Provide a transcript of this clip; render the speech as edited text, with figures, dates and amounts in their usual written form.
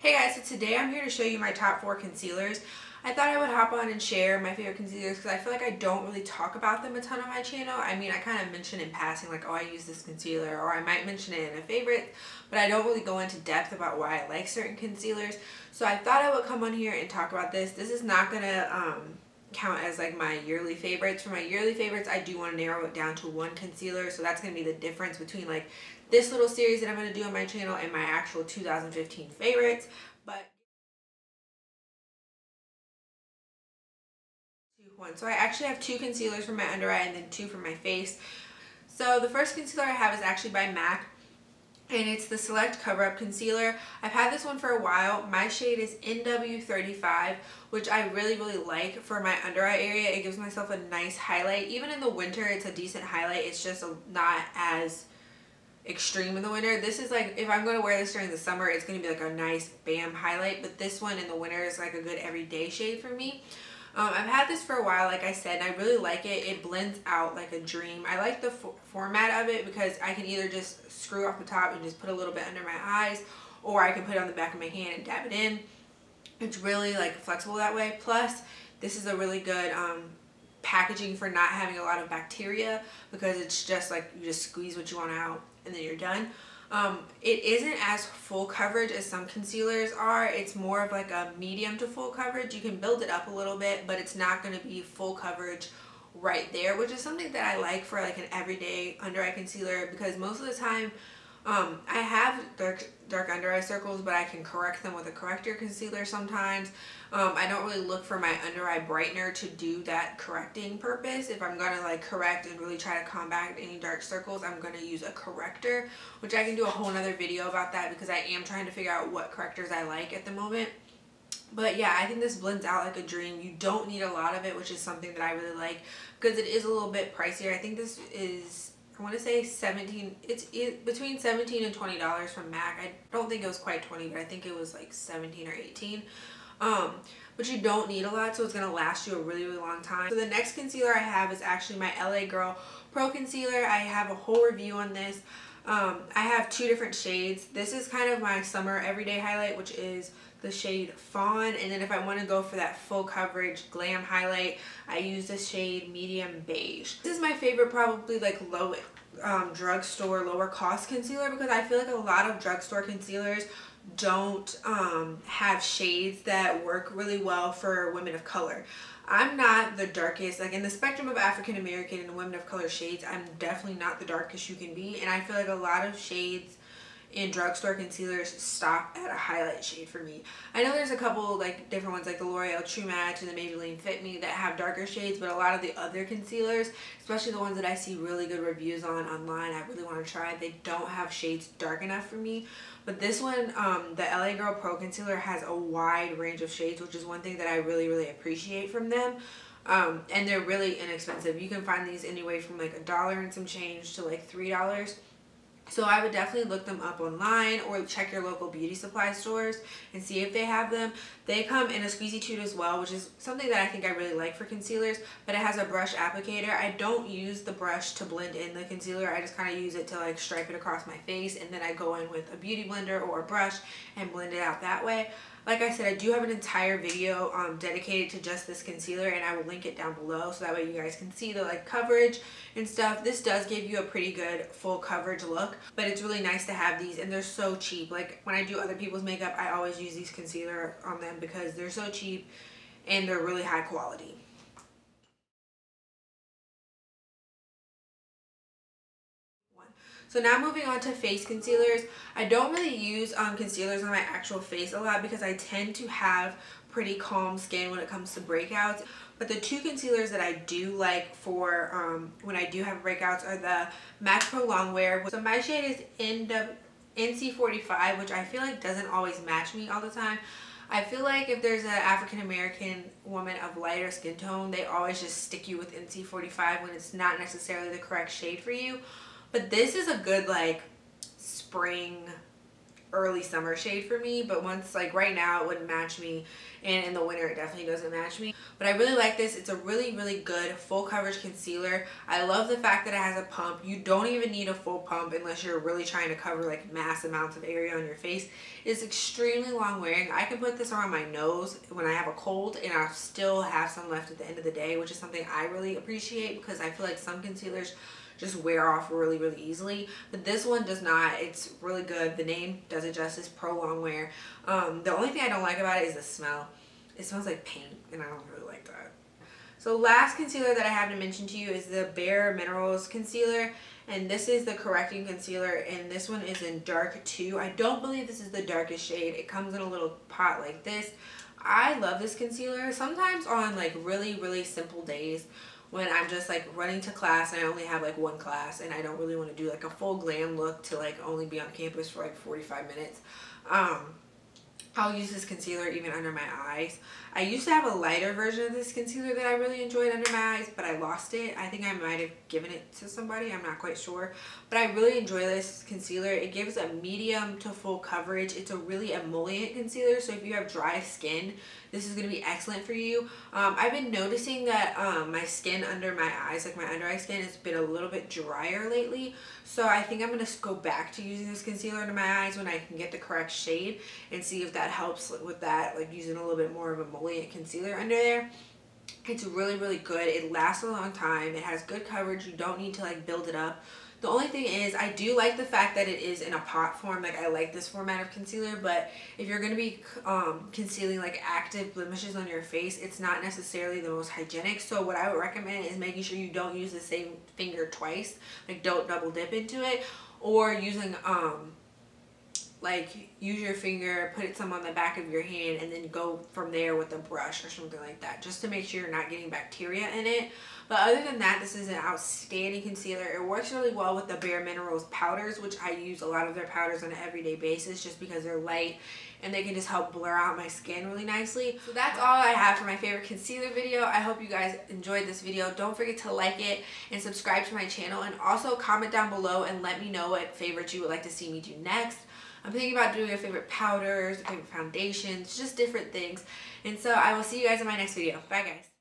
Hey guys, so today I'm here to show you my top 4 concealers. I thought I would hop on and share my favorite concealers because I feel like I don't really talk about them a ton on my channel. I mean, I kind of mention in passing like, oh, I use this concealer, or I might mention it in a favorite, but I don't really go into depth about why I like certain concealers. So I thought I would come on here and talk about this. This is not going to count as like my yearly favorites. For my yearly favorites, I do want to narrow it down to one concealer, so that's going to be the difference between like this little series that I'm going to do on my channel and my actual 2015 favorites. But so I actually have 2 concealers for my under eye and then 2 for my face. So the first concealer I have is actually by MAC, and it's the Select Cover Up Concealer. I've had this one for a while. My shade is NW35, which I really like for my under eye area. It gives myself a nice highlight. Even in the winter, it's a decent highlight. It's just not as extreme in the winter. This is like, if I'm going to wear this during the summer, it's going to be like a nice bam highlight, but this one in the winter is like a good everyday shade for me. I've had this for a while, like I said, and I really like it. It blends out like a dream. I like the format of it because I can either just screw off the top and just put a little bit under my eyes, or I can put it on the back of my hand and dab it in. It's really like flexible that way. Plus, this is a really good packaging for not having a lot of bacteria, because it's just like you just squeeze what you want out and then you're done. It isn't as full coverage as some concealers are. It's more of like a medium to full coverage. You can build it up a little bit, but it's not going to be full coverage right there, which is something that I like for like an everyday under eye concealer, because most of the time I have dark under eye circles, but I can correct them with a corrector concealer sometimes. I don't really look for my under eye brightener to do that correcting purpose. If I'm going to like correct and really try to combat any dark circles, I'm going to use a corrector, which I can do a whole nother video about that, because I am trying to figure out what correctors I like at the moment. But yeah, I think this blends out like a dream. You don't need a lot of it, which is something that I really like, because it is a little bit pricier. I think this is, I want to say it's between $17 and $20 from MAC. I don't think it was quite 20, but I think it was like 17 or 18. But you don't need a lot, so it's going to last you a really long time. So the next concealer I have is actually my LA Girl Pro Concealer. I have a whole review on this. I have 2 different shades. This is kind of my summer everyday highlight, which is the shade Fawn, and then if I want to go for that full coverage glam highlight, I use the shade Medium Beige. This is my favorite, probably like low drugstore, lower cost concealer, because I feel like a lot of drugstore concealers don't have shades that work really well for women of color. I'm not the darkest, like in the spectrum of African American and women of color shades, I'm definitely not the darkest you can be, and I feel like a lot of shades in drugstore concealers stop at a highlight shade for me. I know there's a couple like different ones like the L'Oreal True Match and the Maybelline Fit Me that have darker shades, but a lot of the other concealers, especially the ones that I see really good reviews on online, I really want to try, they don't have shades dark enough for me. But this one, the LA Girl Pro Concealer, has a wide range of shades, which is one thing that I really appreciate from them. And they're really inexpensive. You can find these anywhere from like $1 and some change to like $3. So I would definitely look them up online, or check your local beauty supply stores and see if they have them. They come in a squeezy tube as well, which is something that I think I really like for concealers, but it has a brush applicator. I don't use the brush to blend in the concealer. I just kind of use it to like stripe it across my face, and then I go in with a beauty blender or a brush and blend it out that way. Like I said, I do have an entire video dedicated to just this concealer, and I will link it down below so that way you guys can see the like coverage and stuff. This does give you a pretty good full coverage look, but it's really nice to have these, and they're so cheap. Like when I do other people's makeup, I always use these concealer on them because they're so cheap and they're really high quality. So now moving on to face concealers. I don't really use concealers on my actual face a lot because I tend to have pretty calm skin when it comes to breakouts. But the 2 concealers that I do like for when I do have breakouts are the MAC Pro Longwear. So my shade is NC45, which I feel like doesn't always match me all the time. I feel like if there's an African American woman of lighter skin tone, they always just stick you with NC45 when it's not necessarily the correct shade for you. But this is a good like spring early summer shade for me, but once like right now it wouldn't match me, and in the winter it definitely doesn't match me. But I really like this. It's a really good full coverage concealer. I love the fact that it has a pump. You don't even need a full pump unless you're really trying to cover like mass amounts of area on your face. It's extremely long wearing. I can put this around my nose when I have a cold and I'll still have some left at the end of the day, which is something I really appreciate because I feel like some concealers just wear off really easily, but this one does not. It's really good. The name does it justice, pro long wear. The only thing I don't like about it is the smell. It smells like paint and I don't really like that. So last concealer that I have to mention to you is the Bare Minerals concealer, and this is the correcting concealer, and this one is in dark 2. I don't believe this is the darkest shade. It comes in a little pot like this. I love this concealer. Sometimes on like really simple days when I'm just like running to class and I only have like one class and I don't really want to do like a full glam look to like only be on campus for like 45 minutes, I'll use this concealer even under my eyes. I used to have a lighter version of this concealer that I really enjoyed under my eyes, but I lost it. I think I might have given it to somebody. I'm not quite sure. But I really enjoy this concealer. It gives a medium to full coverage. It's a really emollient concealer, so if you have dry skin, this is going to be excellent for you. I've been noticing that my skin under my eyes, like my under eye skin, has been a little bit drier lately. So I think I'm going to go back to using this concealer under my eyes when I can get the correct shade and see if that helps with that, like using a little bit more of a emollient concealer under there. It's really good. It lasts a long time. It has good coverage. You don't need to like build it up. The only thing is, I do like the fact that it is in a pot form. Like, I like this format of concealer, but if you're going to be concealing like active blemishes on your face, it's not necessarily the most hygienic. So what I would recommend is making sure you don't use the same finger twice. Like, don't double dip into it, or using like use your finger, put it some on the back of your hand, and then go from there with a brush or something like that, just to make sure you're not getting bacteria in it. But other than that, this is an outstanding concealer. It works really well with the Bare Minerals powders, which I use a lot of their powders on an everyday basis just because they're light and they can just help blur out my skin really nicely. So that's all I have for my favorite concealer video. I hope you guys enjoyed this video. Don't forget to like it and subscribe to my channel, and also comment down below and let me know what favorites you would like to see me do next. I'm thinking about doing your favorite powders, favorite foundations, just different things. And so I will see you guys in my next video. Bye guys.